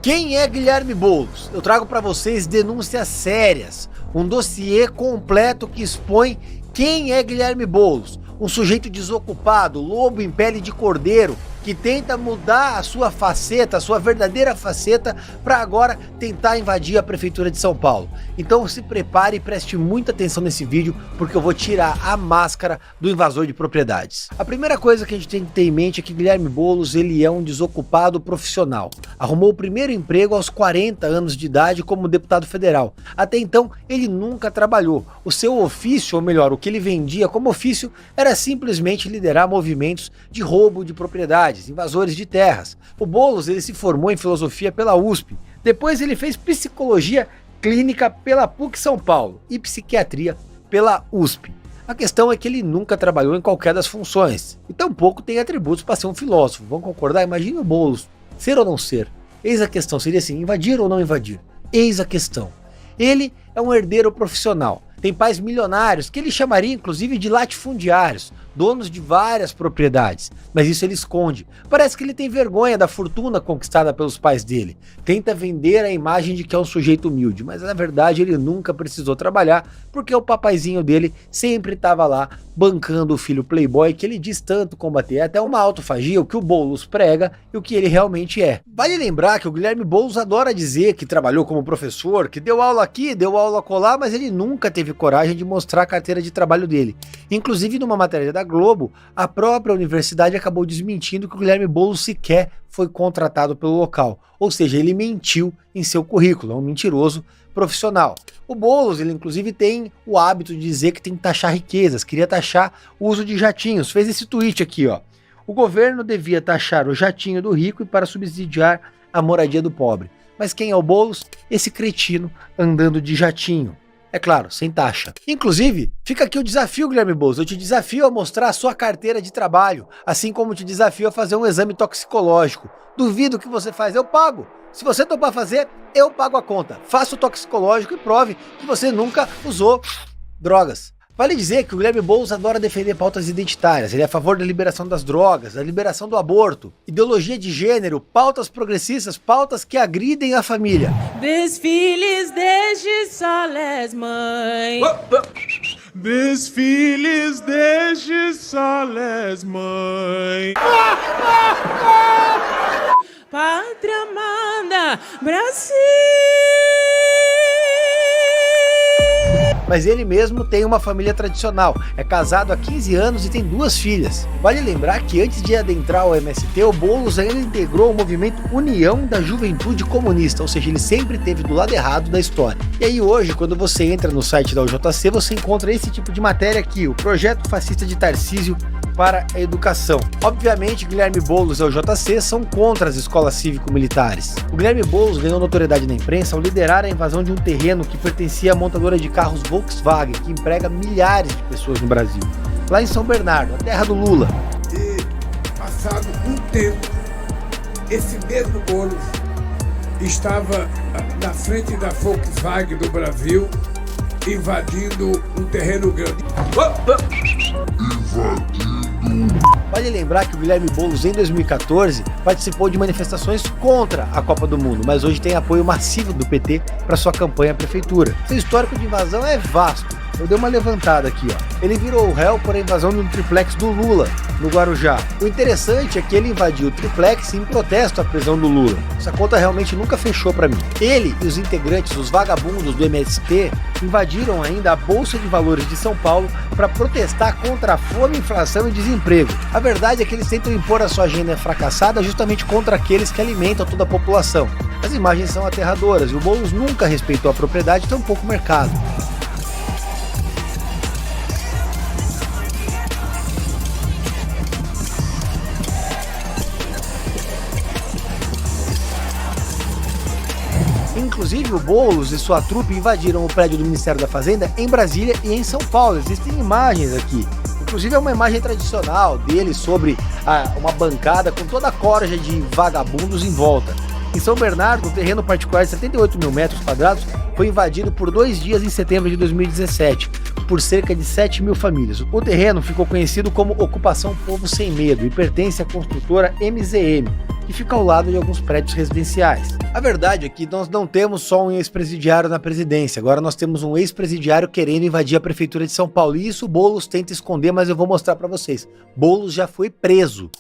Quem é Guilherme Boulos? Eu trago para vocês denúncias sérias, um dossiê completo que expõe quem é Guilherme Boulos, um sujeito desocupado, lobo em pele de cordeiro, que tenta mudar a sua faceta, a sua verdadeira faceta, para agora tentar invadir a Prefeitura de São Paulo. Então se prepare e preste muita atenção nesse vídeo, porque eu vou tirar a máscara do invasor de propriedades. A primeira coisa que a gente tem que ter em mente é que Guilherme Boulos, ele é um desocupado profissional. Arrumou o primeiro emprego aos 40 anos de idade como deputado federal. Até então, ele nunca trabalhou. O seu ofício, ou melhor, o que ele vendia como ofício, era simplesmente liderar movimentos de roubo de propriedades, invasores de terras. O Boulos, ele se formou em filosofia pela USP. Depois ele fez psicologia clínica pela PUC São Paulo e psiquiatria pela USP. A questão é que ele nunca trabalhou em qualquer das funções e tampouco tem atributos para ser um filósofo. Vamos concordar? Imagina o Boulos, ser ou não ser? Eis a questão, seria assim, invadir ou não invadir? Eis a questão. Ele é um herdeiro profissional. Tem pais milionários, que ele chamaria inclusive de latifundiários, donos de várias propriedades, mas isso ele esconde. Parece que ele tem vergonha da fortuna conquistada pelos pais dele. Tenta vender a imagem de que é um sujeito humilde, mas na verdade ele nunca precisou trabalhar, porque o papaizinho dele sempre estava lá bancando o filho playboy que ele diz tanto combater. É até uma autofagia o que o Boulos prega e o que ele realmente é. Vale lembrar que o Guilherme Boulos adora dizer que trabalhou como professor, que deu aula aqui, deu aula acolá, mas ele nunca teve coragem de mostrar a carteira de trabalho dele. Inclusive numa matéria da Globo, a própria universidade acabou desmentindo que o Guilherme Boulos sequer foi contratado pelo local, ou seja, ele mentiu em seu currículo, é um mentiroso profissional. O Boulos, ele inclusive tem o hábito de dizer que tem que taxar riquezas, queria taxar o uso de jatinhos, fez esse tweet aqui, ó: o governo devia taxar o jatinho do rico e para subsidiar a moradia do pobre. Mas quem é o Boulos? Esse cretino andando de jatinho. É claro, sem taxa. Inclusive, fica aqui o desafio, Guilherme Boulos. Eu te desafio a mostrar a sua carteira de trabalho, assim como te desafio a fazer um exame toxicológico. Duvido que você faz, eu pago. Se você topar fazer, eu pago a conta. Faça o toxicológico e prove que você nunca usou drogas. Vale dizer que o Guilherme Boulos adora defender pautas identitárias. Ele é a favor da liberação das drogas, da liberação do aborto, ideologia de gênero, pautas progressistas, pautas que agridem a família. Desfiles desde Solés, mãe. Desfiles desde Solés, mãe. Pátria manda, Brasil. Mas ele mesmo tem uma família tradicional, é casado há 15 anos e tem 2 filhas. Vale lembrar que antes de adentrar o MST, o Boulos ainda integrou o movimento União da Juventude Comunista, ou seja, ele sempre esteve do lado errado da história. E aí hoje, quando você entra no site da UJC, você encontra esse tipo de matéria aqui, o Projeto Fascista de Tarcísio para a Educação. Obviamente, Guilherme Boulos e o JC são contra as escolas cívico-militares. O Guilherme Boulos ganhou notoriedade na imprensa ao liderar a invasão de um terreno que pertencia à montadora de carros Volkswagen, que emprega milhares de pessoas no Brasil. Lá em São Bernardo, a terra do Lula. E, passado um tempo, esse mesmo Boulos estava na frente da Volkswagen do Brasil, invadindo um terreno grande. Vale lembrar que o Guilherme Boulos, em 2014, participou de manifestações contra a Copa do Mundo, mas hoje tem apoio massivo do PT para sua campanha à prefeitura. Seu histórico de invasão é vasto. Eu dei uma levantada aqui, ó. Ele virou o réu por a invasão de um triplex do Lula, no Guarujá. O interessante é que ele invadiu o triplex em protesto à prisão do Lula. Essa conta realmente nunca fechou para mim. Ele e os integrantes, os vagabundos do MST, invadiram ainda a Bolsa de Valores de São Paulo para protestar contra a fome, inflação e desemprego. A verdade é que eles tentam impor a sua agenda fracassada justamente contra aqueles que alimentam toda a população. As imagens são aterradoras e o Boulos nunca respeitou a propriedade, tampouco o mercado. Inclusive, o Boulos e sua trupe invadiram o prédio do Ministério da Fazenda em Brasília e em São Paulo. Existem imagens aqui. Inclusive, é uma imagem tradicional dele sobre uma bancada com toda a corja de vagabundos em volta. Em São Bernardo, um terreno particular de 78 mil metros quadrados foi invadido por 2 dias em setembro de 2017, por cerca de 7 mil famílias. O terreno ficou conhecido como Ocupação Povo Sem Medo e pertence à construtora MZM, e fica ao lado de alguns prédios residenciais. A verdade é que nós não temos só um ex-presidiário na presidência, agora nós temos um ex-presidiário querendo invadir a prefeitura de São Paulo, e isso o Boulos tenta esconder, mas eu vou mostrar para vocês. Boulos já foi preso.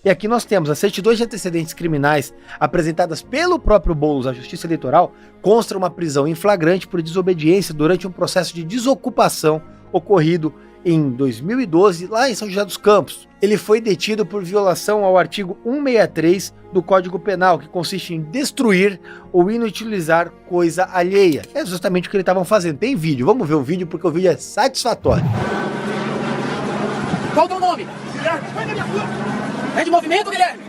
E aqui nós temos as certidões de antecedentes criminais apresentadas pelo próprio Boulos à Justiça Eleitoral, consta uma prisão em flagrante por desobediência durante um processo de desocupação ocorrido em 2012, lá em São José dos Campos. Ele foi detido por violação ao artigo 163 do Código Penal, que consiste em destruir ou inutilizar coisa alheia. É justamente o que eles estavam fazendo. Tem vídeo, vamos ver o vídeo porque o vídeo é satisfatório. Qual o teu nome? Guilherme. É de movimento, Guilherme?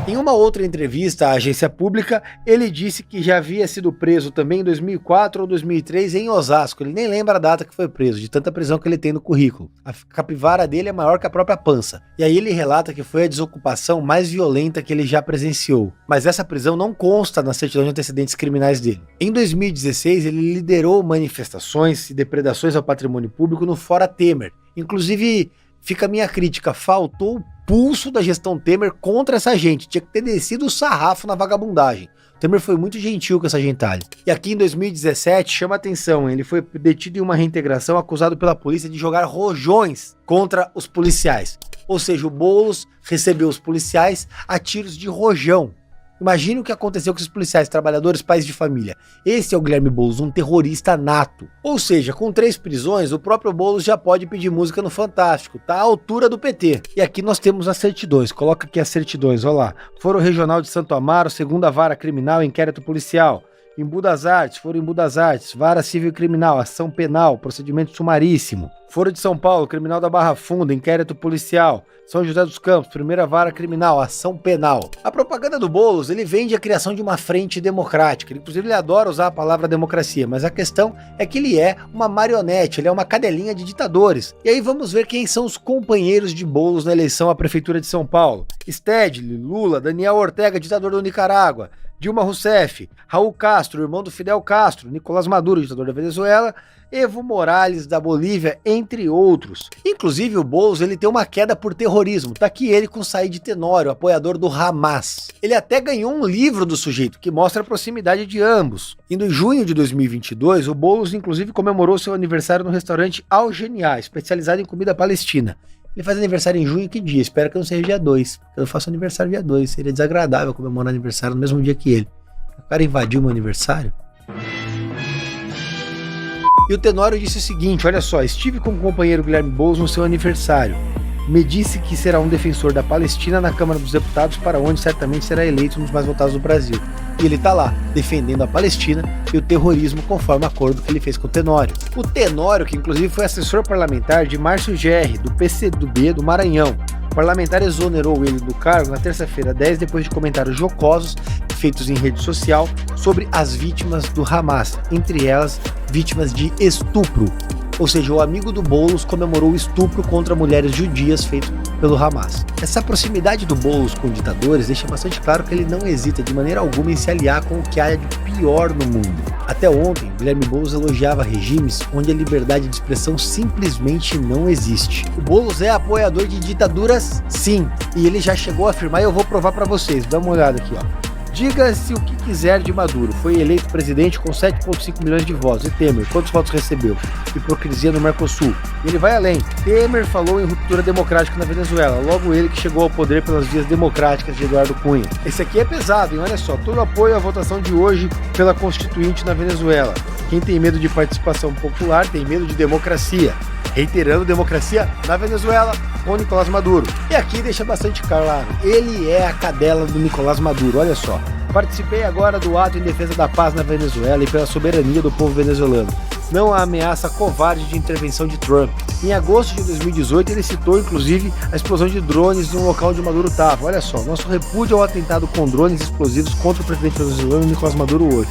Em uma outra entrevista à agência pública, ele disse que já havia sido preso também em 2004 ou 2003 em Osasco. Ele nem lembra a data que foi preso, de tanta prisão que ele tem no currículo. A capivara dele é maior que a própria pança. E aí ele relata que foi a desocupação mais violenta que ele já presenciou. Mas essa prisão não consta na certidão de antecedentes criminais dele. Em 2016, ele liderou manifestações e depredações ao patrimônio público no Fora Temer. Inclusive, fica a minha crítica, faltou pulso da gestão Temer contra essa gente, tinha que ter descido o sarrafo na vagabundagem. O Temer foi muito gentil com essa gentalha. E aqui em 2017, chama atenção, ele foi detido em uma reintegração acusado pela polícia de jogar rojões contra os policiais. Ou seja, o Boulos recebeu os policiais a tiros de rojão. Imagine o que aconteceu com os policiais, trabalhadores, pais de família. Esse é o Guilherme Boulos, um terrorista nato. Ou seja, com 3 prisões, o próprio Boulos já pode pedir música no Fantástico, tá à altura do PT. E aqui nós temos as certidões, coloca aqui as certidões, olha lá. Foro Regional de Santo Amaro, 2ª Vara Criminal, inquérito policial. Embu das Artes, Foro Embu das Artes, Vara Civil Criminal, ação penal, procedimento sumaríssimo. Foro de São Paulo, Criminal da Barra Funda, inquérito policial. São José dos Campos, 1ª Vara Criminal, ação penal. A propaganda do Boulos, ele vende a criação de uma frente democrática. Inclusive, ele adora usar a palavra democracia, mas a questão é que ele é uma marionete, ele é uma cadelinha de ditadores. E aí vamos ver quem são os companheiros de Boulos na eleição à Prefeitura de São Paulo. Stedley, Lula, Daniel Ortega, ditador do Nicarágua, Dilma Rousseff, Raul Castro, irmão do Fidel Castro, Nicolás Maduro, ditador da Venezuela, Evo Morales da Bolívia, entre outros. Inclusive o Boulos, ele tem uma queda por terrorismo. Tá aqui ele com Said Tenório, apoiador do Hamas. Ele até ganhou um livro do sujeito que mostra a proximidade de ambos. E em junho de 2022, o Boulos inclusive comemorou seu aniversário no restaurante Al Genial, especializado em comida palestina. Ele faz aniversário em junho, que dia? Espero que não seja dia 2. Eu faço aniversário dia 2. Seria desagradável comemorar aniversário no mesmo dia que ele. O cara invadiu meu aniversário. E o Tenório disse o seguinte, olha só, estive com o companheiro Guilherme Boulos no seu aniversário. Me disse que será um defensor da Palestina na Câmara dos Deputados, para onde certamente será eleito um dos mais votados do Brasil. E ele tá lá, defendendo a Palestina e o terrorismo, conforme o acordo que ele fez com o Tenório. O Tenório, que inclusive foi assessor parlamentar de Márcio Gerri, do PCdoB do Maranhão. O parlamentar exonerou ele do cargo na terça-feira 10, depois de comentários jocosos feitos em rede social sobre as vítimas do Hamas, entre elas vítimas de estupro. Ou seja, o amigo do Boulos comemorou o estupro contra mulheres judias feito pelo Hamas. Essa proximidade do Boulos com ditadores deixa bastante claro que ele não hesita de maneira alguma em se aliar com o que há de pior no mundo. Até ontem, Guilherme Boulos elogiava regimes onde a liberdade de expressão simplesmente não existe. O Boulos é apoiador de ditaduras, sim, e ele já chegou a afirmar, e eu vou provar para vocês, dá uma olhada aqui, ó. Diga-se o que quiser de Maduro, foi eleito presidente com 7,5 milhões de votos. E Temer, quantos votos recebeu? Hipocrisia no Mercosul. E ele vai além. Temer falou em ruptura democrática na Venezuela, logo ele que chegou ao poder pelas vias democráticas de Eduardo Cunha. Esse aqui é pesado, hein? Olha só, todo apoio à votação de hoje pela Constituinte na Venezuela. Quem tem medo de participação popular tem medo de democracia. Reiterando, democracia na Venezuela com Nicolás Maduro. E aqui deixa bastante claro, ele é a cadela do Nicolás Maduro, olha só. Participei agora do ato em defesa da paz na Venezuela e pela soberania do povo venezuelano. Não há ameaça covarde de intervenção de Trump. Em agosto de 2018, ele citou, inclusive, a explosão de drones no local onde Maduro estava. Olha só, nosso repúdio ao atentado com drones explosivos contra o presidente venezuelano Nicolás Maduro hoje.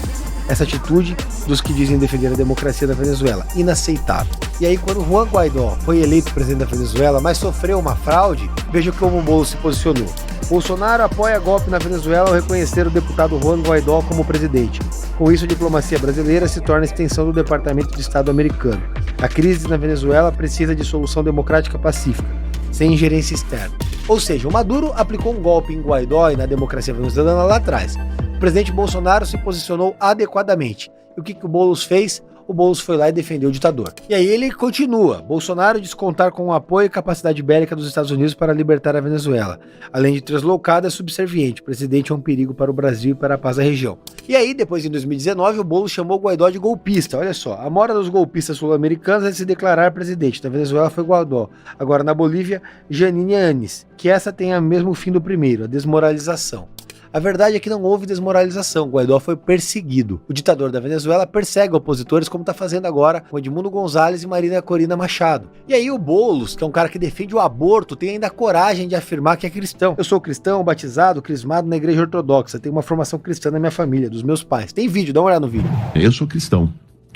Essa atitude dos que dizem defender a democracia da Venezuela, inaceitável. E aí, quando Juan Guaidó foi eleito presidente da Venezuela, mas sofreu uma fraude, veja como o Boulos se posicionou. Bolsonaro apoia golpe na Venezuela ao reconhecer o deputado Juan Guaidó como presidente. Com isso, a diplomacia brasileira se torna extensão do Departamento de Estado americano. A crise na Venezuela precisa de solução democrática pacífica. sem ingerência externa. Ou seja, o Maduro aplicou um golpe em Guaidó e na democracia venezuelana lá atrás. O presidente Bolsonaro se posicionou adequadamente. E o que o Boulos fez? O Boulos foi lá e defendeu o ditador. E aí ele continua. Bolsonaro diz contar com o apoio e capacidade bélica dos Estados Unidos para libertar a Venezuela. Além de translocado, é subserviente. O presidente é um perigo para o Brasil e para a paz da região. E aí, depois em 2019, o Boulos chamou o Guaidó de golpista. Olha só, a mora dos golpistas sul-americanos é se declarar presidente. Na Venezuela foi Guaidó. Agora na Bolívia, Janine Áñez, que essa tem o mesmo fim do primeiro, a desmoralização. A verdade é que não houve desmoralização, Guaidó foi perseguido. O ditador da Venezuela persegue opositores como está fazendo agora com Edmundo Gonzalez e Marina Corina Machado. E aí o Boulos, que é um cara que defende o aborto, tem ainda a coragem de afirmar que é cristão. Eu sou cristão, batizado, crismado na igreja ortodoxa, tenho uma formação cristã na minha família, dos meus pais. Tem vídeo, dá uma olhada no vídeo. Eu sou cristão,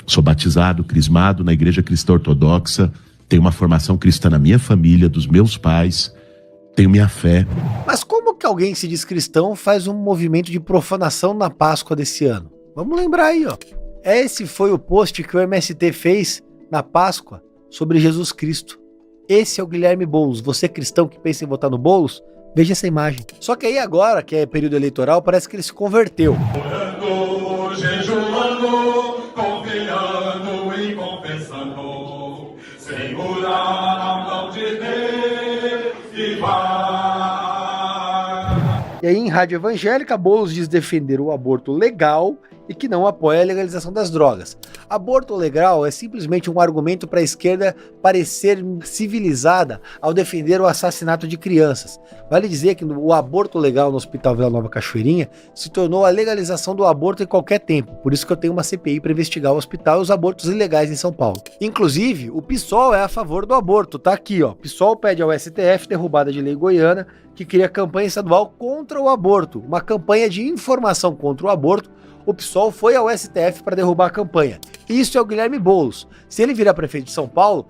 sou batizado, crismado na igreja cristã ortodoxa, tenho uma formação cristã na minha família, dos meus pais, tenho minha fé. Mas como que alguém que se diz cristão faz um movimento de profanação na Páscoa desse ano? Vamos lembrar aí, ó. Esse foi o post que o MST fez na Páscoa sobre Jesus Cristo. Esse é o Guilherme Boulos. Você cristão que pensa em votar no Boulos, veja essa imagem. Só que aí agora, que é período eleitoral, parece que ele se converteu. Orando, jejuando, confiando e confessando, segurar a mão de Deus e vai. E aí, em rádio evangélica, Boulos diz defender o aborto legal e que não apoia a legalização das drogas. Aborto legal é simplesmente um argumento para a esquerda parecer civilizada ao defender o assassinato de crianças. Vale dizer que o aborto legal no Hospital Vila Nova Cachoeirinha se tornou a legalização do aborto em qualquer tempo. Por isso que eu tenho uma CPI para investigar o hospital e os abortos ilegais em São Paulo. Inclusive, o PSOL é a favor do aborto. Tá aqui, ó. PSOL pede ao STF derrubada de lei goiana que cria campanha estadual contra o aborto. Uma campanha de informação contra o aborto. O PSOL foi ao STF para derrubar a campanha. Isso é o Guilherme Boulos. Se ele virar prefeito de São Paulo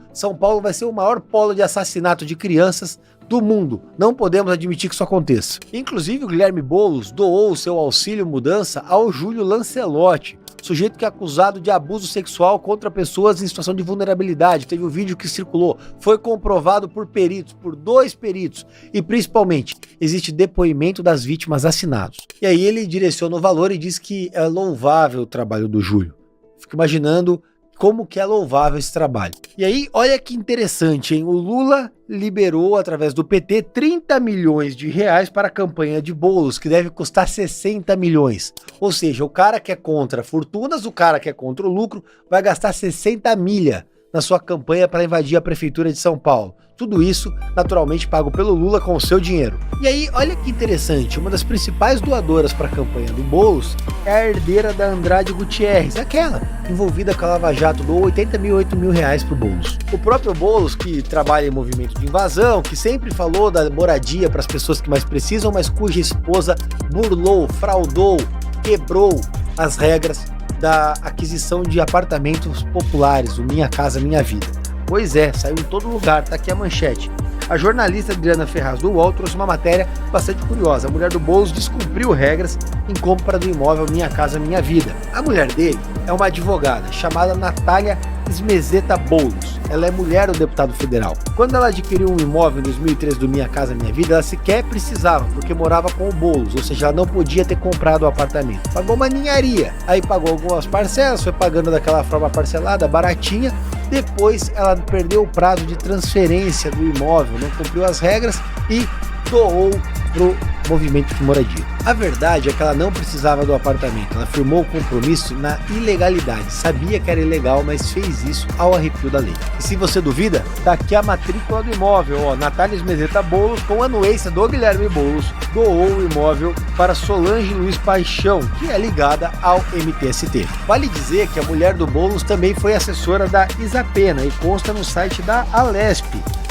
vai ser o maior polo de assassinato de crianças do mundo. Não podemos admitir que isso aconteça. Inclusive, o Guilherme Boulos doou o seu auxílio mudança ao Júlio Lancelotti, sujeito que é acusado de abuso sexual contra pessoas em situação de vulnerabilidade. Teve um vídeo que circulou, foi comprovado por peritos, por 2 peritos, e principalmente, existe depoimento das vítimas assinados. E aí ele direciona o valor e diz que é louvável o trabalho do Júlio. Fico imaginando como que é louvável esse trabalho. E aí, olha que interessante, hein? O Lula liberou, através do PT, 30 milhões de reais para a campanha de Boulos, que deve custar 60 milhões. Ou seja, o cara que é contra fortunas, o cara que é contra o lucro, vai gastar 60 milha na sua campanha para invadir a prefeitura de São Paulo. Tudo isso, naturalmente, pago pelo Lula com o seu dinheiro. E aí, olha que interessante, uma das principais doadoras para a campanha do Boulos é a herdeira da Andrade Gutierrez, aquela envolvida com a Lava Jato, doou 8 mil reais pro Boulos. O próprio Boulos, que trabalha em movimento de invasão, que sempre falou da moradia para as pessoas que mais precisam, mas cuja esposa burlou, fraudou, quebrou as regras da aquisição de apartamentos populares, o Minha Casa Minha Vida. Pois é, saiu em todo lugar, tá aqui a manchete. A jornalista Adriana Ferraz do UOL trouxe uma matéria bastante curiosa. A mulher do Boulos descumpriu regras em compra do imóvel Minha Casa Minha Vida. A mulher dele é uma advogada chamada Natália Esmezeta Boulos. Ela é mulher do deputado federal. Quando ela adquiriu um imóvel em 2013 do Minha Casa Minha Vida, ela sequer precisava, porque morava com o Boulos, ou seja, ela não podia ter comprado o apartamento. Pagou uma ninharia, aí pagou algumas parcelas, foi pagando daquela forma parcelada, baratinha. Depois ela perdeu o prazo de transferência do imóvel, não cumpriu as regras e doou pro movimento de moradia. A verdade é que ela não precisava do apartamento, ela firmou o compromisso na ilegalidade, sabia que era ilegal, mas fez isso ao arrepio da lei. E se você duvida, tá aqui a matrícula do imóvel, ó, Natália Esmezeta Boulos, com anuência do Guilherme Boulos, doou o imóvel para Solange Luiz Paixão, que é ligada ao MTST. Vale dizer que a mulher do Boulos também foi assessora da Isapena e consta no site da Alesp.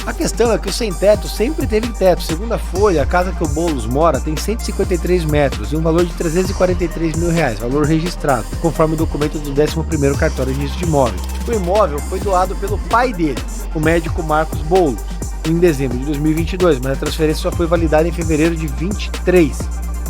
A questão é que o sem-teto sempre teve teto. Segundo a Folha, a casa que o Boulos mora tem 153 metros e um valor de 343 mil reais, valor registrado, conforme o documento do 11º cartório de registro de imóveis. O imóvel foi doado pelo pai dele, o médico Marcos Boulos, em dezembro de 2022, mas a transferência só foi validada em fevereiro de 2023,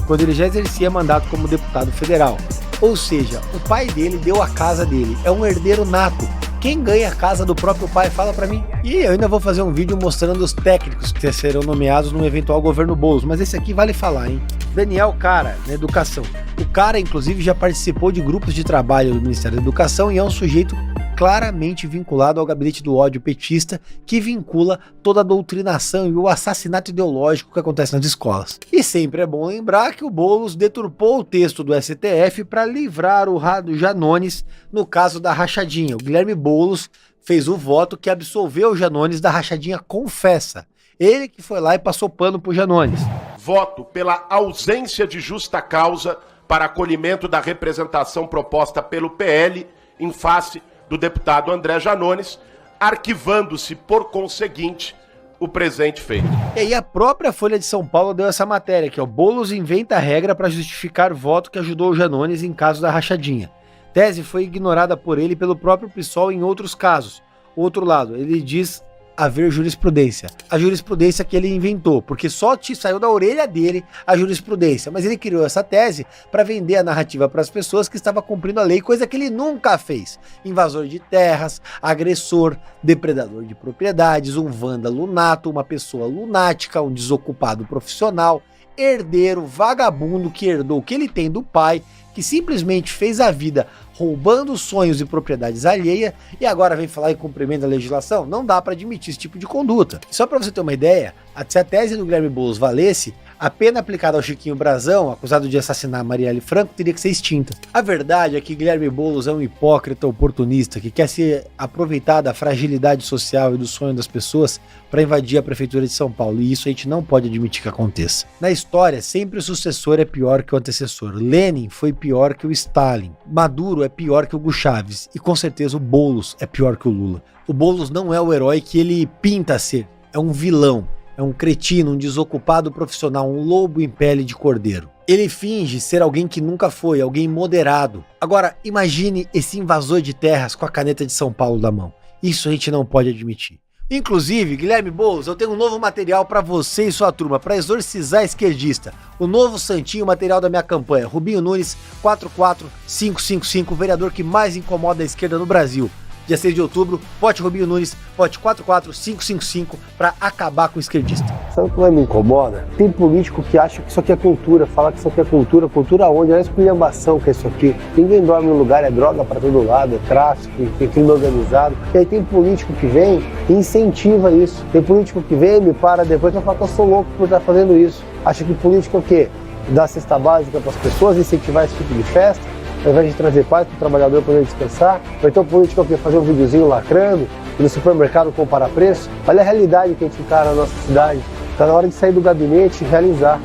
quando ele já exercia mandato como deputado federal. Ou seja, o pai dele deu a casa dele, é um herdeiro nato. Quem ganha a casa do próprio pai? Fala pra mim. E eu ainda vou fazer um vídeo mostrando os técnicos que serão nomeados no eventual governo Boulos, mas esse aqui vale falar, hein? Daniel Cara, na educação. O cara, inclusive, já participou de grupos de trabalho do Ministério da Educação e é um sujeito claramente vinculado ao gabinete do ódio petista, que vincula toda a doutrinação e o assassinato ideológico que acontece nas escolas. E sempre é bom lembrar que o Boulos deturpou o texto do STF para livrar o Rado Janones no caso da rachadinha. O Guilherme Boulos fez o voto que absolveu o Janones da rachadinha confessa. Ele que foi lá e passou pano pro Janones. Voto pela ausência de justa causa para acolhimento da representação proposta pelo PL em face do deputado André Janones, arquivando-se, por conseguinte, o presente feito. E aí a própria Folha de São Paulo deu essa matéria, que é o Boulos inventa a regra para justificar voto que ajudou o Janones em caso da rachadinha. Tese foi ignorada por ele e pelo próprio PSOL em outros casos. Outro lado, ele diz haver jurisprudência. A jurisprudência que ele inventou, porque só saiu da orelha dele a jurisprudência, mas ele criou essa tese para vender a narrativa para as pessoas que estava cumprindo a lei, coisa que ele nunca fez. Invasor de terras, agressor, depredador de propriedades, um vândalo nato, uma pessoa lunática, um desocupado profissional, herdeiro, vagabundo que herdou o que ele tem do pai, que simplesmente fez a vida roubando sonhos e propriedades alheias e agora vem falar em cumprimento da legislação. Não dá para admitir esse tipo de conduta. Só para você ter uma ideia, se a tese do Guilherme Boulos valesse, a pena aplicada ao Chiquinho Brazão, acusado de assassinar Marielle Franco, teria que ser extinta. A verdade é que Guilherme Boulos é um hipócrita oportunista que quer se aproveitar da fragilidade social e do sonho das pessoas para invadir a prefeitura de São Paulo, e isso a gente não pode admitir que aconteça. Na história, sempre o sucessor é pior que o antecessor. Lenin foi pior que o Stalin. Maduro é pior que o Hugo Chávez. E com certeza o Boulos é pior que o Lula. O Boulos não é o herói que ele pinta ser. É um vilão. É um cretino, um desocupado profissional, um lobo em pele de cordeiro. Ele finge ser alguém que nunca foi, alguém moderado. Agora, imagine esse invasor de terras com a caneta de São Paulo na mão. Isso a gente não pode admitir. Inclusive, Guilherme Boulos, eu tenho um novo material para você e sua turma, para exorcizar esquerdista. O novo santinho material da minha campanha. Rubinho Nunes, 44555, o vereador que mais incomoda a esquerda no Brasil. Dia 6 de outubro, vote Rubinho Nunes, vote 44555 para acabar com o esquerdista. Sabe o que mais me incomoda? Tem político que acha que isso aqui é cultura, fala que isso aqui é cultura. Cultura onde? É a esculhambação que é isso aqui. Ninguém dorme no lugar, é droga para todo lado, é tráfico, tem crime organizado. E aí tem político que vem e incentiva isso. Tem político que vem, me para depois e fala que eu sou louco por estar fazendo isso. Acha que político é o quê? Dar cesta básica para as pessoas, incentivar esse tipo de festa, ao invés de trazer paz para o trabalhador poder descansar. Ou então político é o quê? Fazer um videozinho lacrando, e no supermercado comparar preço. Olha a realidade que a gente encara na nossa cidade. Está na hora de sair do gabinete e realizar.